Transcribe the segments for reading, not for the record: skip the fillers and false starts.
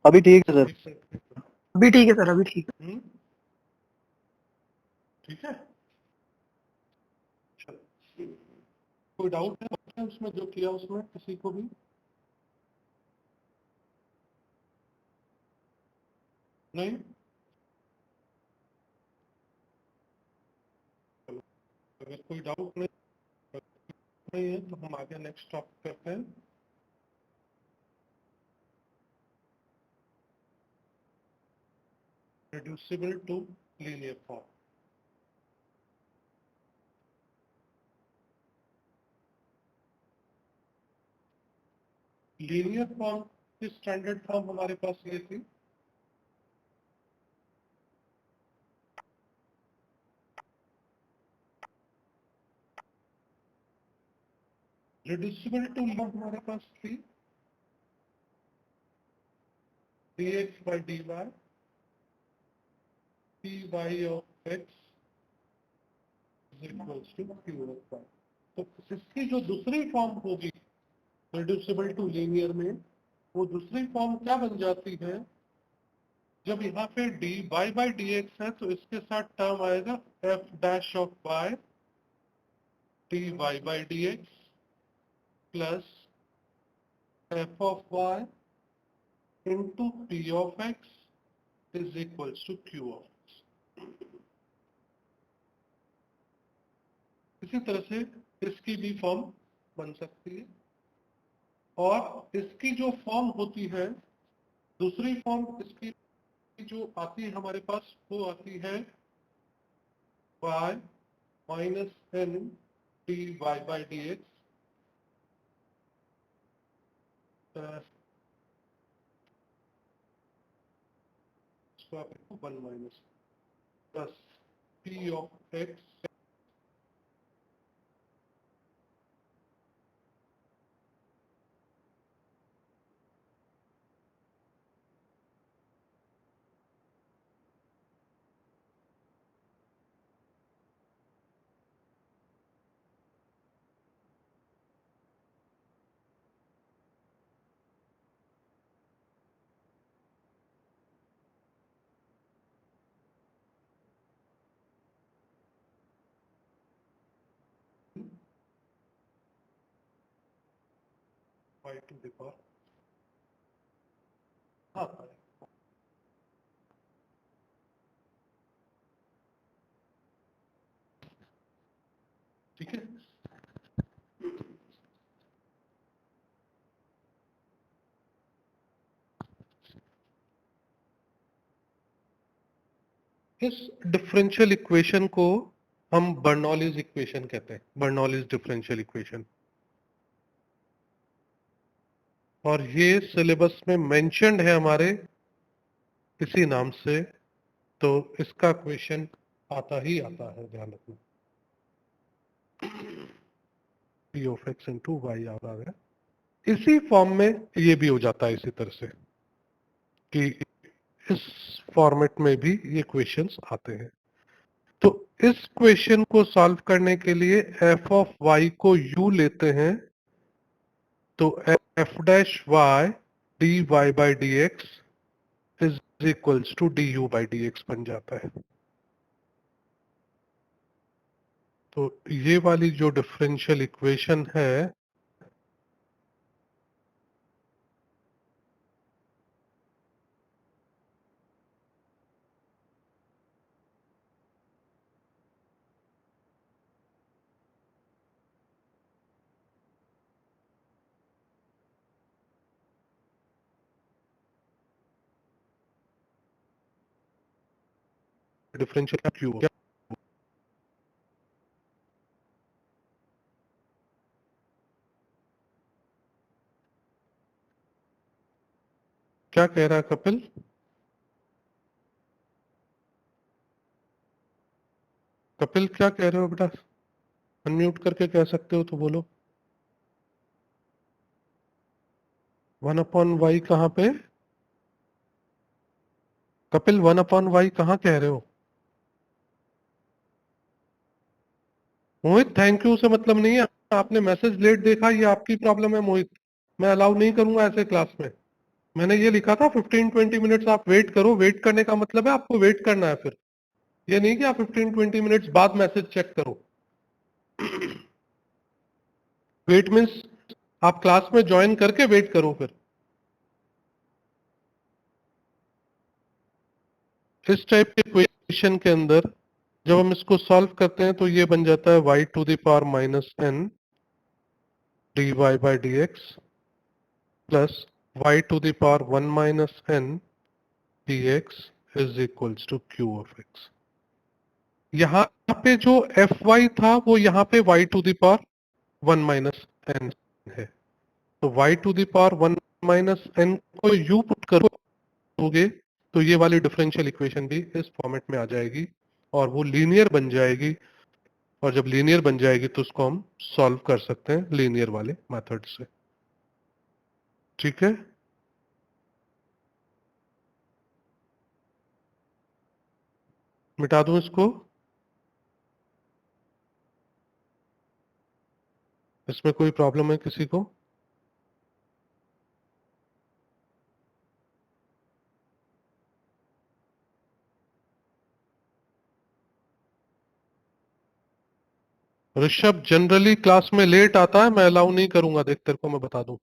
अभी ठीक है सर। अभी ठीक है सर, अभी ठीक है। ठीक है, चलो। कोई डाउट है उसमें जो किया उसमें किसी को भी? नहीं? चलो, अगर कोई डाउट नहीं है तो हम आगे नेक्स्ट टॉपिक करते हैं। reducible to linear form। Linear form की स्टैंडर्ड फॉर्म हमारे पास ये थी, रिड्यूसिबल टू लिमिट हमारे पास थी dx by dy py of x is equals to q of y। तो इसकी जो दूसरी फॉर्म होगी रिड्यूसिबल टू लीनियर में, वो दूसरी फॉर्म क्या बन जाती है, जब यहाँ पे dy by dx है तो इसके साथ टर्म आएगा f dash of y dy by dx plus f of y into p of x is equals to q of x। इसी तरह से इसकी भी फॉर्म बन सकती है, और इसकी जो फॉर्म होती है, दूसरी फॉर्म इसकी जो आती है हमारे पास, वो आती है y minus n dy by dx इसको आप 1 minus plus p of x y to the power, हाँ ठीक है। इस डिफरेंशियल इक्वेशन को हम बर्नौलीज इक्वेशन कहते हैं, बर्नौलीज डिफरेंशियल इक्वेशन। और ये सिलेबस में मेंशन्ड है हमारे इसी नाम से, तो इसका क्वेश्चन आता ही आता है, ध्यान रखना। p of x into y आ रहा है, इसी फॉर्म में ये भी हो जाता है इसी तरह से, कि इस फॉर्मेट में भी ये क्वेश्चंस आते हैं। तो इस क्वेश्चन को सॉल्व करने के लिए f ऑफ y को u लेते हैं, तो f dash y dy by dx is equals to du by dx बन जाता है। तो ये वाली जो डिफरेंशियल इक्वेशन है, डिफरेंशियल क्यू क्या कह रहा है कपिल? कपिल क्या कह रहे हो बेटा? अनम्यूट करके कह सकते हो तो बोलो। 1/y कहाँ पे कपिल? 1/y कहाँ कह रहे हो? मोहित थैंक यू से मतलब नहीं है, आपने मैसेज लेट देखा, ये आपकी प्रॉब्लम है मोहित। मैं अलाउ नहीं करूंगा ऐसे क्लास में, मैंने ये लिखा था 15-20 मिनट्स आप वेट करो, वेट करने का मतलब है आपको वेट करना है, फिर ये नहीं कि आप 15-20 मिनट्स बाद मैसेज चेक करो। वेट मीन्स आप क्लास में ज्वाइन करके वेट करो। फिर इस टाइप के क्वेश्चन के अंदर जब हम इसको सॉल्व करते हैं तो ये बन जाता है y to the power minus n dy by D x plus y to the power 1 minus n dx is equals to q of x। यहाँ पे जो fy था वो यहाँ पे y to the power 1 minus n है, तो y to the power 1 minus n को u पुट करोगे तो ये वाली डिफरेंशियल इक्वेशन भी इस फॉर्मेट में आ जाएगी और वो लीनियर बन जाएगी। और जब लीनियर बन जाएगी तो उसको हम सॉल्व कर सकते हैं लीनियर वाले मेथड से। ठीक है, मिटा दूं इसको, इसमें कोई प्रॉब्लम है किसी को? ऋषभ जनरली क्लास में लेट आता है, मैं अलाउ नहीं करूंगा, देख तेरे को मैं बता दूं।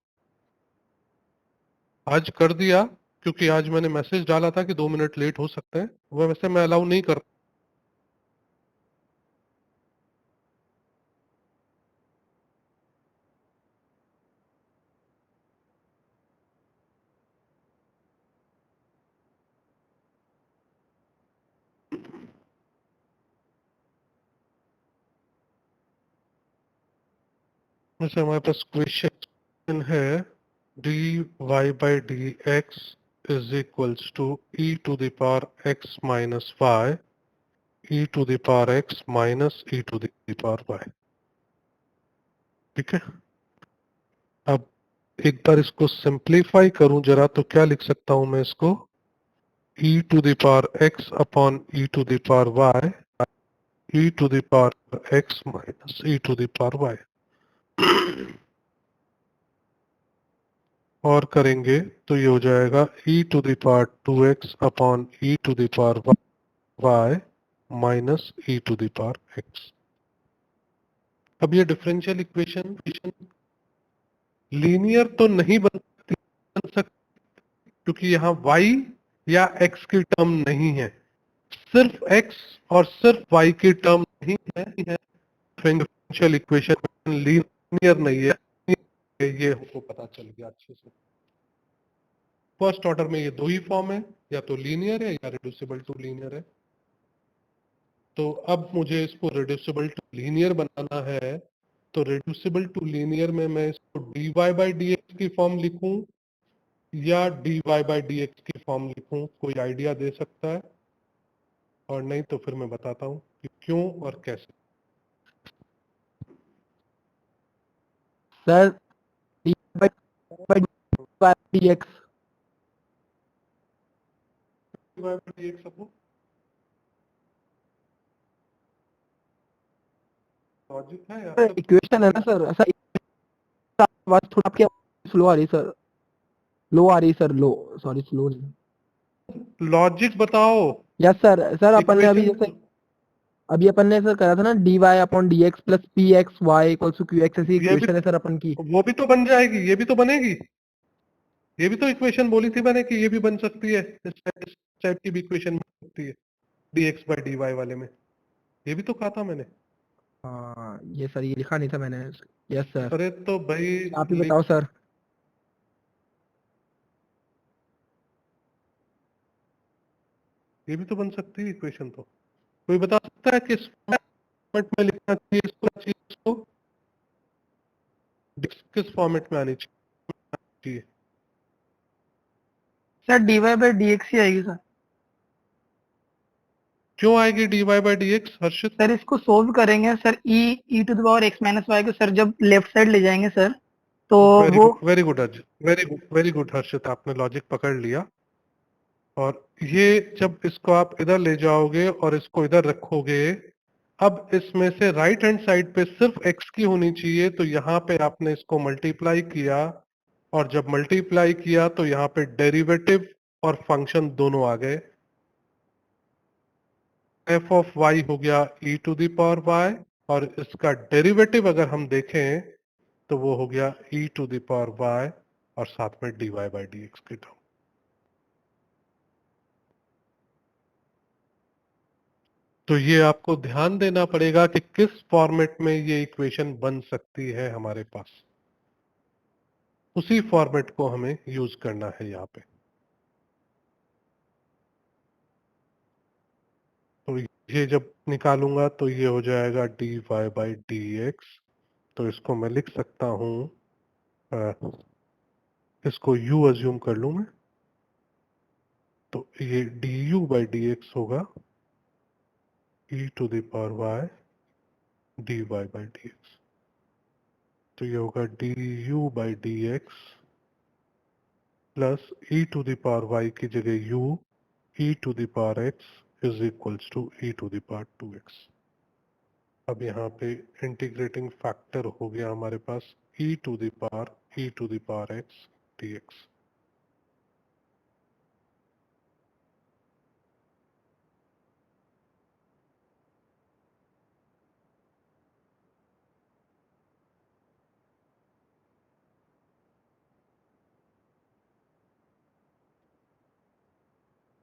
आज कर दिया क्योंकि आज मैंने मैसेज डाला था कि 2 मिनट लेट हो सकते हैं, वो वैसे मैं अलाउ नहीं कर। जैसे हमारे पास क्वेश्चन है dy by D x is equals to e to the power x minus Y e to the power x minus e to the power y। ठीक है, अब एक बार इसको सिंप्लीफाई करूं जरा तो क्या लिख सकता हूं मैं इसको, e to the power x upon e to the power y e to the power x minus e to the power y। और करेंगे तो ये हो जाएगा e to the power 2x upon e to the power y minus e to the power x। अब ये differential equation linear तो नहीं बन सकती क्योंकि यहाँ y या x की टर्म नहीं है, सिर्फ x और सिर्फ y की टर्म नहीं है, डिफरेंशियल इक्वेशन लीनियर नहीं है, ये हमको पता चल गया अच्छे से। फर्स्ट ऑर्डर में ये दो ही फॉर्म है, या तो लीनियर है या रिड्यूसिबल टू लीनियर है। तो अब मुझे इसको रिड्यूसिबल टू लीनियर बनाना है, तो रिड्यूसिबल टू लीनियर में मैं इसको dy बाई डी एक्स की फॉर्म लिखूं या dy बाई डी एक्स की फॉर्म लिखूं, कोई आइडिया दे सकता है? और नहीं तो फिर मैं बताता हूं कि क्यों और कैसे। सर dx लॉजिक है या सर इक्वेशन है ना सर। सर आवाज थोड़ा आपकी स्लो आ रही सर, लो आ रही सर, लो सॉरी स्लो नहीं। लॉजिक बताओ। Yes sir. सर अपन ने अभी इक्वेशन जैसे अभी अपन ने सर करा था ना dy upon dx plus px y equals to qx, ऐसी ये भी, इक्वेशन है सर अपन की। वो भी तो बन जाएगी, ये भी तो बनेगी, ये भी तो इक्वेशन बोली थी मैंने कि ये भी बन सकती है, इस टाइप की भी इक्वेशन बन सकती है dx बाई dy वाले में, ये भी तो कहा था मैंने। हाँ ये सर, ये लिखा नहीं था मैंने। यस सर, अरे तो भाई आप ही लिख, बताओ सर। ये भी तो बन सकती है इक्वेशन। तो कोई बता सकता है किस फॉर्मेट में लिखना चाहिए इसको, चीज को किस फॉर्मेट में आनी चाहिए? सर dy बाई dx ही आएगी सर। क्यों आएगी dy by D X Harshit? Sir इसको सोल्व करेंगे sir, e to the power x minus Y को सर जब लेफ्ट साइड ले जाएंगे सर तो वो very good Harshit, very good Harshit, आपने लॉजिक पकड़ लिया। और ये जब इसको आप इधर ले जाओगे और इसको इधर रखोगे, अब इसमें से राइट हैंड साइड पे सिर्फ x की होनी चाहिए, तो यहाँ पे आपने इसको मल्टीप्लाई किया और जब मल्टीप्लाई किया तो यहाँ पे डेरिवेटिव और फंक्शन दोनों आ गए। एफ ऑफ वाई हो गया E to the power Y, और इसका डेरिवेटिव अगर हम देखें तो वो हो गया E to the power Y और साथ में D Y by D X की टर्म। तो ये आपको ध्यान देना पड़ेगा कि किस फॉर्मेट में ये इक्वेशन बन सकती है हमारे पास, उसी फॉर्मेट को हमें यूज करना है यहाँ पे। तो ये जब निकालूंगा तो ये हो जाएगा D Y by D x. तो इसको मैं लिख सकता हूं, इसको u अज्यूम कर लूं मैं, तो ये d you by D x होगा e to the power y d Y by D x. तो ये होगा d you by D x plus e to the power y की जगह u e to the power x is equals to e to the power 2x। अब यहाँ पे integrating factor हो गया हमारे पास e to the power x D x.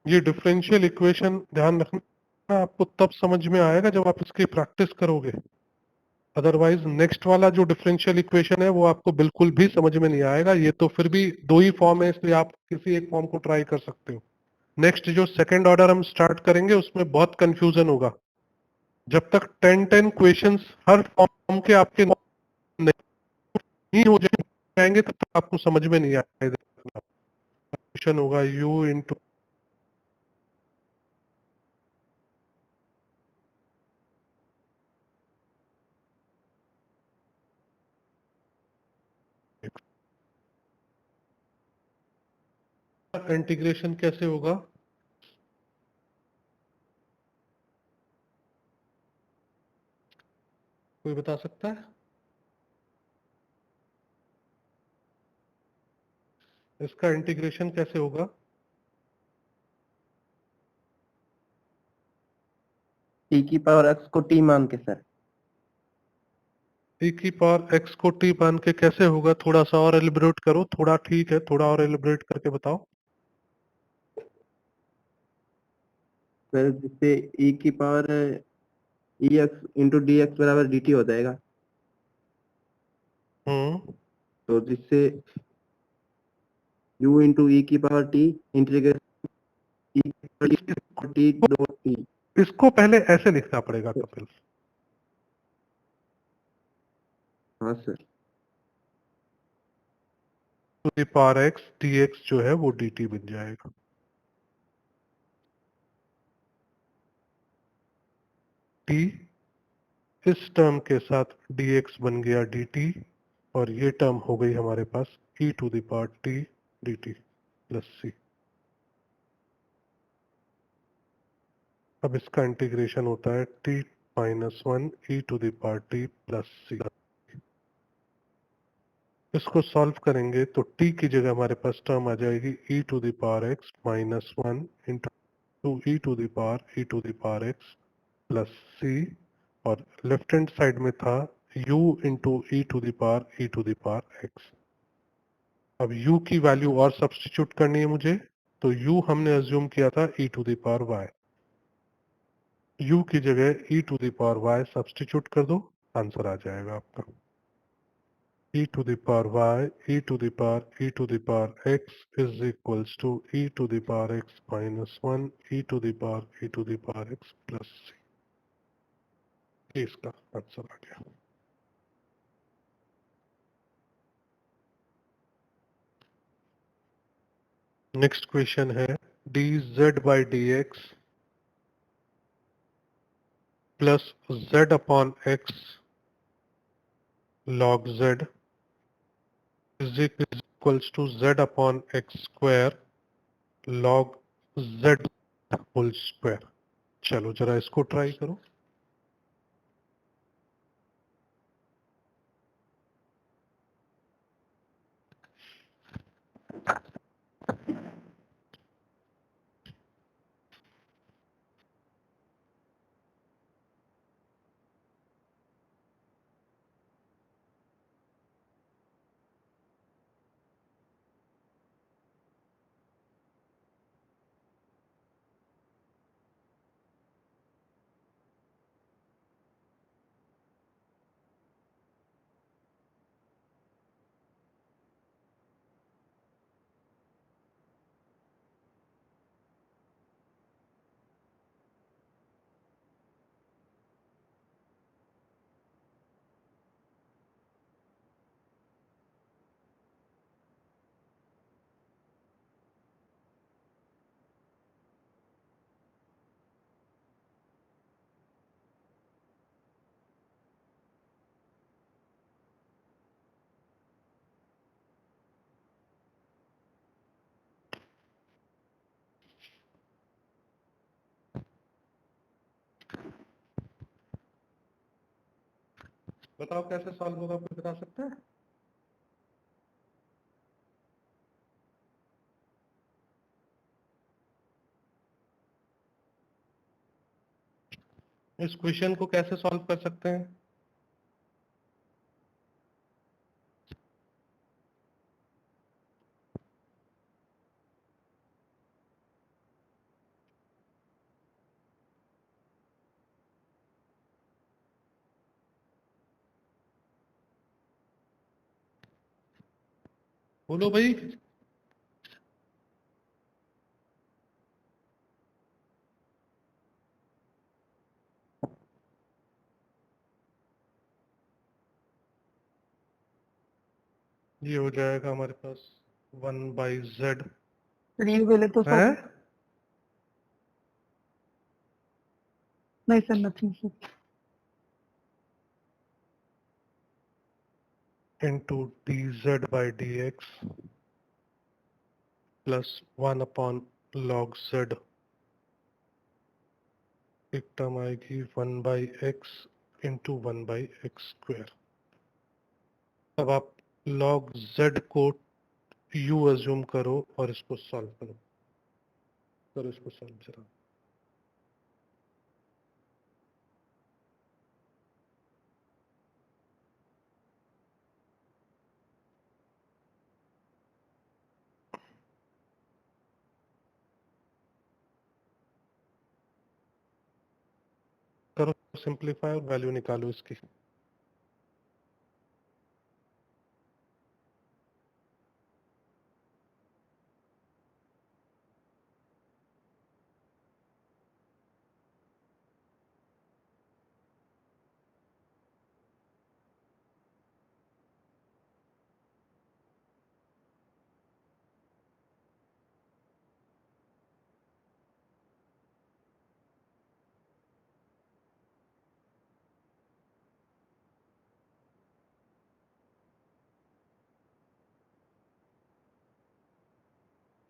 ये डिफरेंशियल इक्वेशन ध्यान रखना आपको तब समझ में आएगा जब आप इसकी प्रैक्टिस करोगे। अदरवाइज नेक्स्ट वाला जो डिफरेंशियल इक्वेशन है वो आपको बिल्कुल भी समझ में नहीं आएगा। ये तो फिर भी दो ही फॉर्म है, इसलिए आप किसी एक फॉर्म को ट्राई कर सकते हो। नेक्स्ट जो सेकंड ऑर्डर हम स्टार्ट करेंगे उसमें बहुत कंफ्यूजन होगा। जब तक 10 क्वेश्चंस हर फॉर्म के आपके नहीं हो जाएंगे तब तक आपको समझ में नहीं आएगा। क्वेश्चन होगा u इंटू इंटीग्रेशन कैसे होगा। कोई बता सकता है इसका इंटीग्रेशन कैसे होगा। टी की पावर एक्स को टी मान के सर। e की पावर x को t मान के कैसे होगा, थोड़ा सा और एलिब्रेट करो। थोड़ा ठीक है, थोड़ा और एलिब्रेट करके बताओ। सर जिससे ई की power E X into D X बराबर डी टी हो जाएगा। तो जिससे u इंटू ई की power T integration T dot T. इसको पहले ऐसे लिखना पड़ेगा कपिल। हाँ sir. To the power x dx जो है वो dt बन जाएगा। t इस टर्म के साथ dx बन गया dt, और ये टर्म हो गई हमारे पास e to the power t dt plus c। अब इसका इंटीग्रेशन होता है t minus 1 e to the power t plus c। इसको सॉल्व करेंगे तो t की जगह हमारे पास टर्म आ जाएगी e to the power x minus 1 into e to the power x plus c, और लेफ्ट हैंड साइड में था u into E to the power x। अब u की वैल्यू और सब्स्टिट्यूट करनी है मुझे, तो u हमने अज्यूम किया था e to the power y। u की जगह e to the power y substitute कर दो, आंसर आ जाएगा आपका e to the power y e to the power x is equals to e to the power x minus 1 e to the power x plus c। ये इसका answer आ गया। Next question है dz by dx plus z upon x log z is equals to z upon x square log z whole square। चलो जरा इसको try करो। बताओ कैसे सॉल्व होगा, कोई बता सकता है? इस क्वेश्चन को कैसे सॉल्व कर सकते हैं? बोलो भाई। ये हो जाएगा हमारे पास 1/z सर ये पहले तो है सर नहीं sir nothing sir into dz/dx plus 1 upon log z। एक टर्म आएगी 1/x into 1/x स्क्वायर। अब आप log z को u अज्यूम करो और इसको सॉल्व करो। करो इसको सॉल्व जरा। करो सिंप्लीफाई और वैल्यू निकालो इसकी।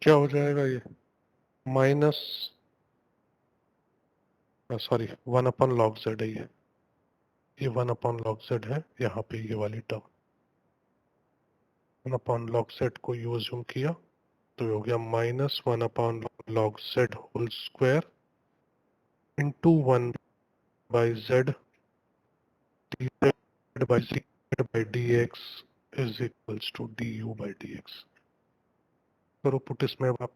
क्या हो जाएगा ये? Minus sorry 1 upon log Z है ये 1 अपॉन लॉग जेड है यहाँ पे ये वाली टर्म। 1 अपॉन लॉग जेड को यू अज्यूम किया तो ये हो गया minus 1 upon log Z whole square into 1 by Z D by C by D x is equals to D you by D X. करो पुट इसमें अब आप।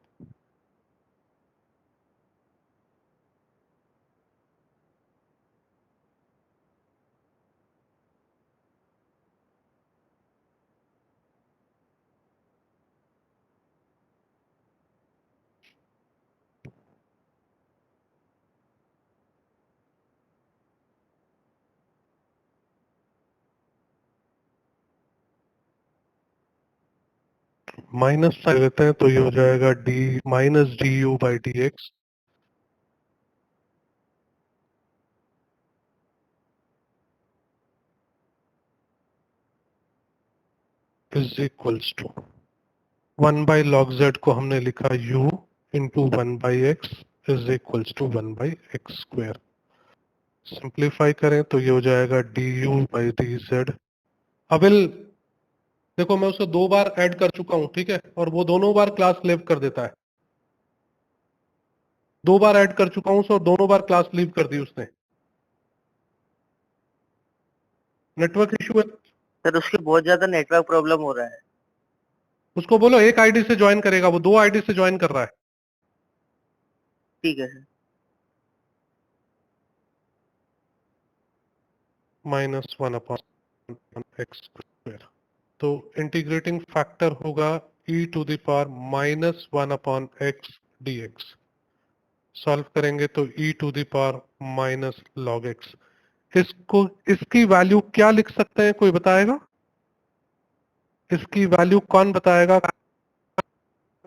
माइनस साइन लेते हैं तो ये हो जाएगा d minus d you by D x is equals to 1 by log Z को हमने लिखा u into 1 by x is equals to 1 by x square. Simplify करें तो ये हो जाएगा d you by d z. अबिल देखो मैं उसे 2 बार ऐड कर चुका हूं, ठीक है, और वो दोनों बार क्लास लीव कर देता है। 2 बार ऐड कर चुका हूं और दोनों बार क्लास लीव कर दी उसने। नेटवर्क इशू है। सर उसके बहुत ज्यादा नेटवर्क प्रॉब्लम हो रहा है। उसको बोलो एक आईडी से ज्वाइन करेगा, वो 2 आईडी से ज्वाइन कर रहा है। ठीक है sir. Minus 1 upon X square तो इंटीग्रेटिंग फैक्टर होगा e to the power minus 1 upon X D X. Solve करेंगे तो e to the power minus log X. इसको इसकी वैल्यू क्या लिख सकते हैं, कोई बताएगा? इसकी वैल्यू कौन बताएगा?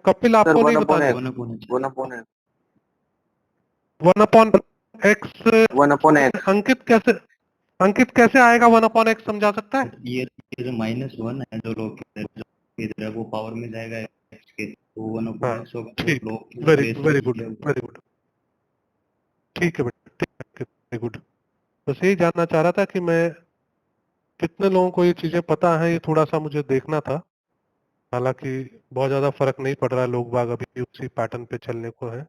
कपिल आपको नहीं बता दिया। 1 अपॉन एक्स 1 अपॉन एक्स। अंकित कैसे आएगा 1 अपॉन एक्स, समझा सकता है? ये जो -1 है जो लोग इधर है वो पावर में जाएगा x के, तो 1 अपॉन हाँ, x होगा। ठीक, तो log वेरी base वेरी में गुड किया हुआ। Very good. ठीक है बेटा, ठीक है, वेरी गुड। बस यही जानना चाह रहा था कि मैं कितने लोगों को ये चीजें पता है, ये थोड़ा सा मुझे देखना था। हालांकि बहुत ज्यादा फर्क नहीं पड़ रहा है, लोग बाग अभी उसी पैटर्न पे चलने को है।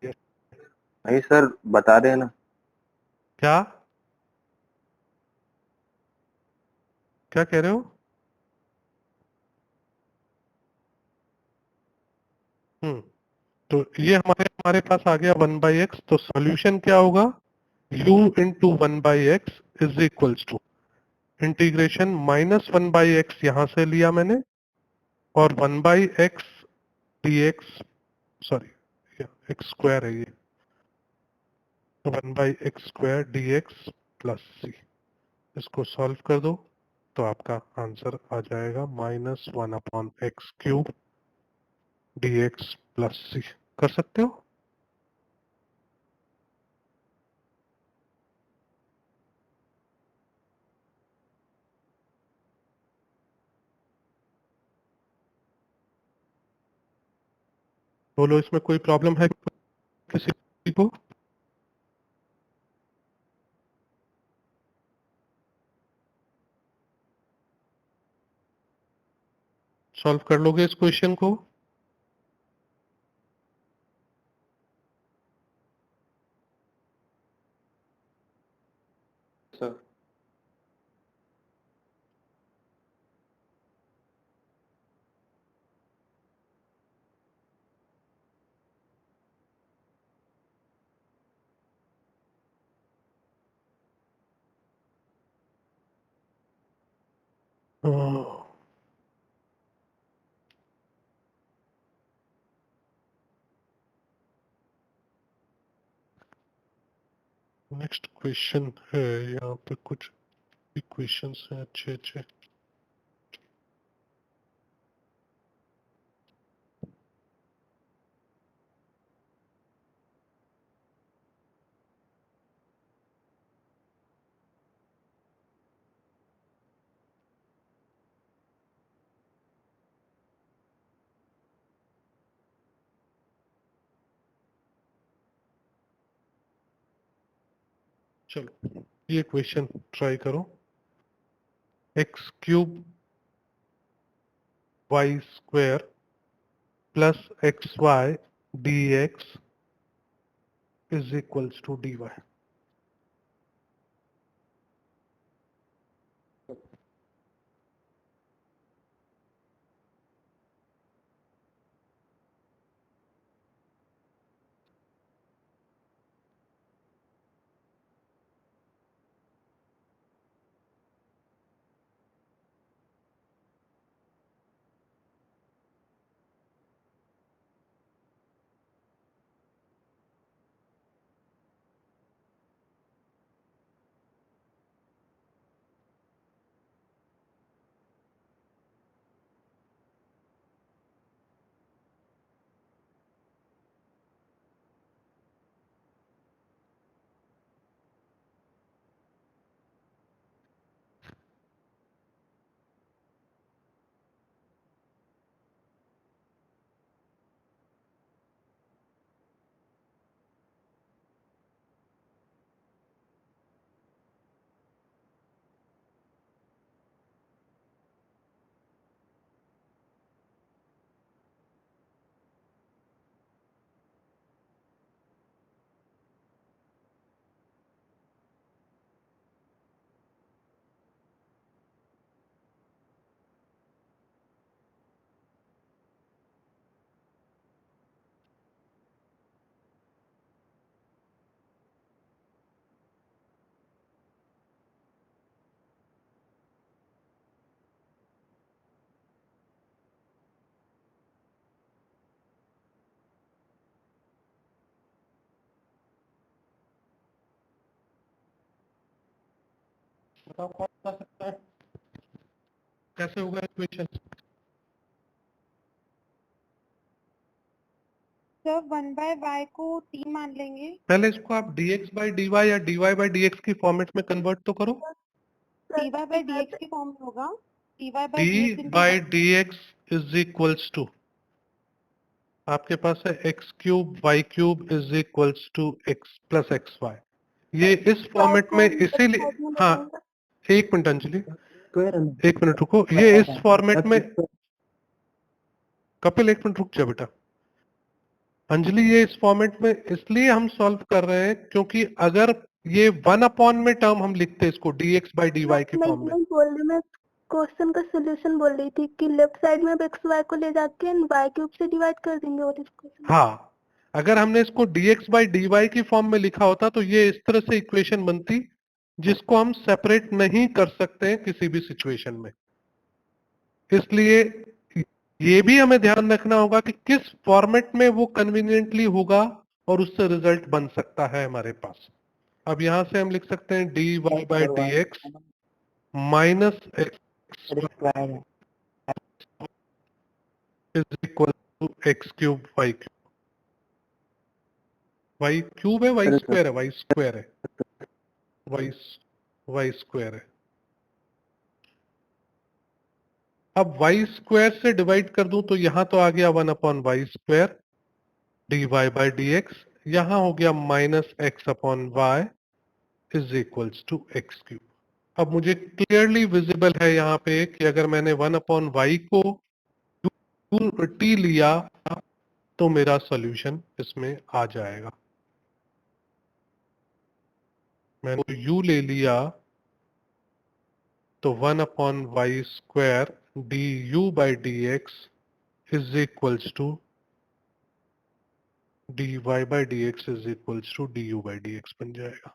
नहीं सर, बता रहे हैं ना। क्या क्या कह रहे हो? तो ये हमारे हमारे पास आ गया 1/x। तो सॉल्यूशन क्या होगा? u into 1/x is equals to integration -1/x यहां से लिया मैंने, और 1/x dx, sorry x square है ये, 1/x² dx प्लस c। इसको सॉल्व कर दो तो आपका आंसर आ जाएगा -1/x³ dx प्लस c। कर सकते हो? बोलो, इसमें कोई प्रॉब्लम है किसी को? सॉल्व कर लोगे इस क्वेश्चन को? सर नेक्स्ट क्वेश्चन है, यहाँ पे कुछ इक्वेशंस हैं अच्छे अच्छे। चलो ये क्वेश्चन ट्राई करो। x³ y² plus xy dx is equals to dy। बताओ कौन बता सकता है कैसे होगा इक्वेशन? सर 1/y को t मान लेंगे। पहले इसको आप dx/dy या dy/dx की फॉर्मेट में कन्वर्ट तो करो। dy/dx की फॉर्म में होगा। d/dx इज इक्वल्स टू, आपके पास है x³ y³ is equals to x plus xy। ये इस फॉर्मेट में इसीलिए, हाँ एक मिनट अंजलि, स्क्वायर एक मिनट रुको, ये इस फॉर्मेट में, कपिल एक मिनट रुक जा बेटा। अंजलि ये इस फॉर्मेट में इसलिए हम सॉल्व कर रहे हैं क्योंकि अगर ये 1 में टर्म हम लिखते इसको dx by dy के मैं फॉर्म में, नहीं बोल रही, मैं क्वेश्चन का सोल्यूशन बोल रही थी कि लेफ्ट साइड में एक्स वाई को ले जाके वाई क्यूब से डिवाइड कर देंगे और इसको। हाँ अगर हमने इसको dx by dy की फॉर्म में लिखा होता तो ये इस तरह से इक्वेशन बनती जिसको हम सेपरेट नहीं कर सकते हैं किसी भी सिचुएशन में। इसलिए ये भी हमें ध्यान रखना होगा कि किस फॉर्मेट में वो कन्वीनियंटली होगा और उससे रिजल्ट बन सकता है हमारे पास। अब यहां से हम लिख सकते हैं dy by dx minus X square is equal to X cube Y cube. Y cube है, वाई स्क्वायर है, वाई स्क्वायर है, वाई स्क्वायर है। अब वाई स्क्वायर से डिवाइड कर दूं तो यहां तो आ गया 1/y square dy by dx, यहां हो गया minus x/y is equals to X cube. अब मुझे क्लियरली विजिबल है यहाँ पे कि अगर मैंने 1/y को t लिया तो मेरा सॉल्यूशन इसमें आ जाएगा। मैंने u ले लिया तो 1/y square du by dx is equals to dy by dx is equals to du by dx बन जाएगा।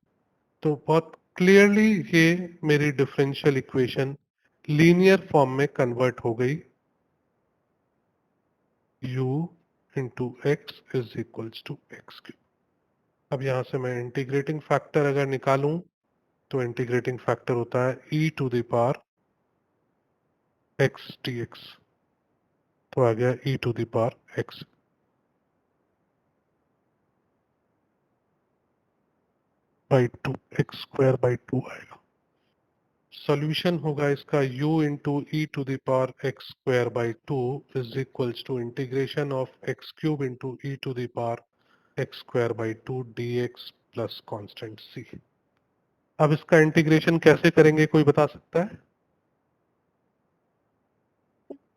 तो बहुत क्लियरली ये मेरी डिफरेंशियल इक्वेशन लीनियर फॉर्म में कन्वर्ट हो गई। u into X is equals to X cube. अब यहां से मैं इंटीग्रेटिंग फैक्टर अगर निकालूं तो इंटीग्रेटिंग फैक्टर होता है e to the power x dx, तो आ गया e to the power x by 2, X square by 2 आएगा। सॉल्यूशन होगा इसका u into E to the power X square by 2 is equals to integration of X cube into E to the power X square by 2 dx plus constant c। अब इसका integration कैसे करेंगे, कोई बता सकता है?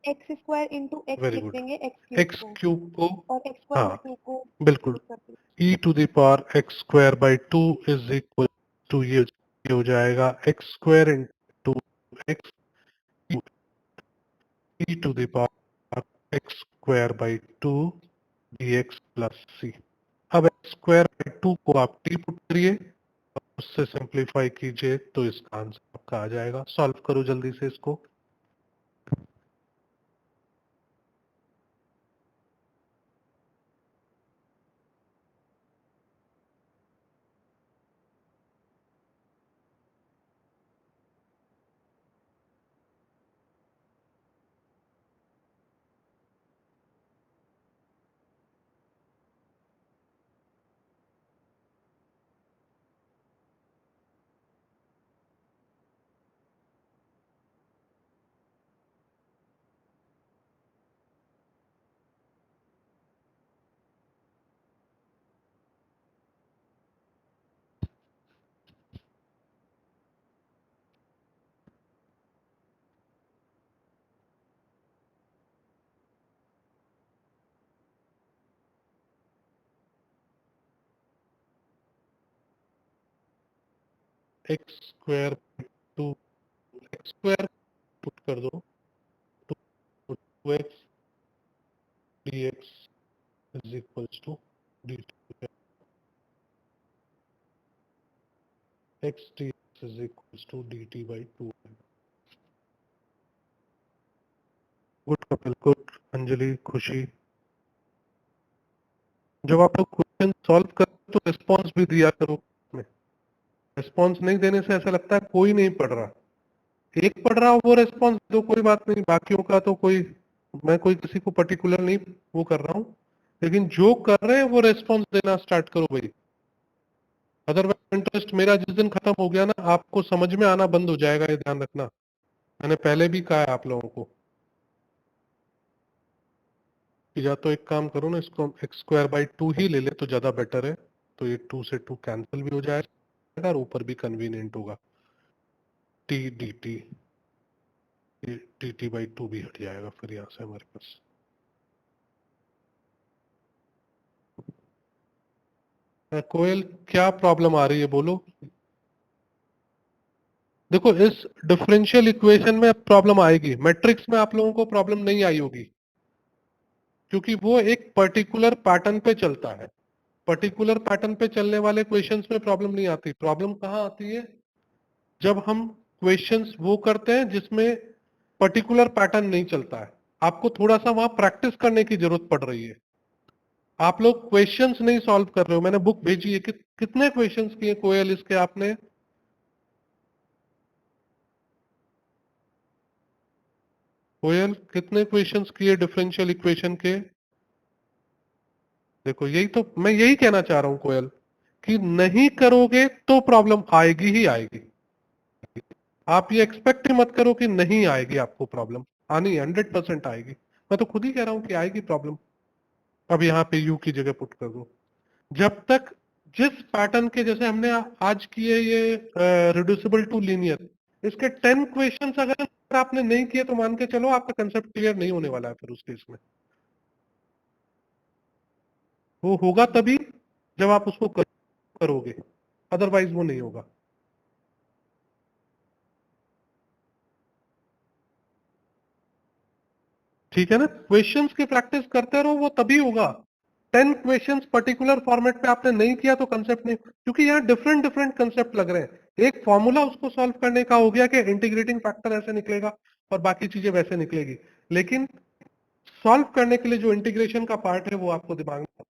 X square into x very लिख good. देंगे एक्स क्यूब को, और एक्स पर हाँ टू को बिल्कुल, कर देंगे। e to the power X square by 2 is equal to ये हो जाएगा X square into X e to the power X square by 2 dx plus c। अब एक्स स्क्वायर बाई 2 को आप t पुट करिए और उससे सिंप्लीफाई कीजिए तो इसका आंसर आपका आ जाएगा। सॉल्व करो जल्दी से इसको। X square 2 X square put कर दो, 2x dx is equals to dt x dx is equals to dt by 2। Good Kapil, good Anjali, खुशी। जब आप लोग क्वेश्चन सॉल्व करो तो रिस्पॉन्स भी दिया करो। रिस्पॉन्स नहीं देने से ऐसा लगता है कोई नहीं पढ़ रहा। एक पढ़ रहा हो वो रिस्पॉन्स दो, कोई बात नहीं, बाकियों का तो कोई, मैं कोई किसी को पर्टिकुलर नहीं वो कर रहा हूँ, लेकिन जो कर रहे हैं वो रिस्पॉन्स देना स्टार्ट करो भाई। अदरवाइज इंटरेस्ट मेरा जिस दिन खत्म हो गया ना, आपको समझ में आना बंद हो जाएगा, ये ध्यान रखना। मैंने पहले भी कहा है आप लोगों को कि या तो एक काम करो ना, इसको एक्स स्क्वायर बाई 2 ही ले ले तो ज्यादा बेटर है, तो ये 2 से 2 कैंसिल भी हो जाएगा और ऊपर भी कन्वीनियंट होगा। T D T, D T by 2 भी हट जाएगा फिर यहाँ से हमारे पास। कोयल क्या प्रॉब्लम आ रही है बोलो। देखो इस डिफरेंशियल इक्वेशन में प्रॉब्लम आएगी, मैट्रिक्स में आप लोगों को प्रॉब्लम नहीं आई होगी क्योंकि वो एक पर्टिकुलर पैटर्न पे चलता है। पर्टिकुलर पैटर्न पे चलने वाले क्वेश्चंस में प्रॉब्लम नहीं आती। प्रॉब्लम कहाँ आती है? जब हम क्वेश्चंस वो करते हैं जिसमें पर्टिकुलर पैटर्न नहीं चलता है। आपको थोड़ा सा वहां प्रैक्टिस करने की जरूरत पड़ रही है। आप लोग क्वेश्चंस नहीं सॉल्व कर रहे हो। मैंने बुक भेजी है, कितने क्वेश्चंस किए कोयल इसके आपने? कोयल कितने क्वेश्चंस किए डिफरेंशियल इक्वेशन के? देखो यही तो मैं यही कहना चाह रहा हूं कोयल, कि नहीं करोगे तो प्रॉब्लम आएगी ही आएगी। आप ये एक्सपेक्ट ही मत करो कि नहीं आएगी, आपको प्रॉब्लम आनी 100% आएगी। मैं तो खुद ही कह रहा हूं कि आएगी प्रॉब्लम। अब यहाँ पे यू की जगह पुट कर दो। जब तक जिस पैटर्न के, जैसे हमने आज किए ये रिड्यूसिबल टू लीनियर, इसके 10 क्वेश्चंस अगर आपने नहीं किए तो मान के चलो आपका कंसेप्ट क्लियर नहीं होने वाला है फिर उस केस में। वो होगा तभी जब आप उसको करोगे, अदरवाइज वो नहीं होगा। ठीक है ना? क्वेश्चंस की प्रैक्टिस करते रहो, वो तभी होगा। 10 क्वेश्चंस पर्टिकुलर फॉर्मेट पे आपने नहीं किया तो कंसेप्ट नहीं, क्योंकि यहाँ डिफरेंट डिफरेंट कंसेप्ट लग रहे हैं। एक फॉर्मूला उसको सॉल्व करने का हो गया कि इंटीग्रेटिंग फैक्टर ऐसे निकलेगा और बाकी चीजें वैसे निकलेगी, लेकिन सॉल्व करने के लिए जो इंटीग्रेशन का पार्ट है वो आपको दिमाग में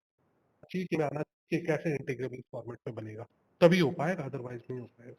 चाहिए कि आना कि कैसे इंटीग्रेबल फॉर्मेट पे बनेगा, तभी हो पाएगा, अदरवाइज नहीं हो पाएगा।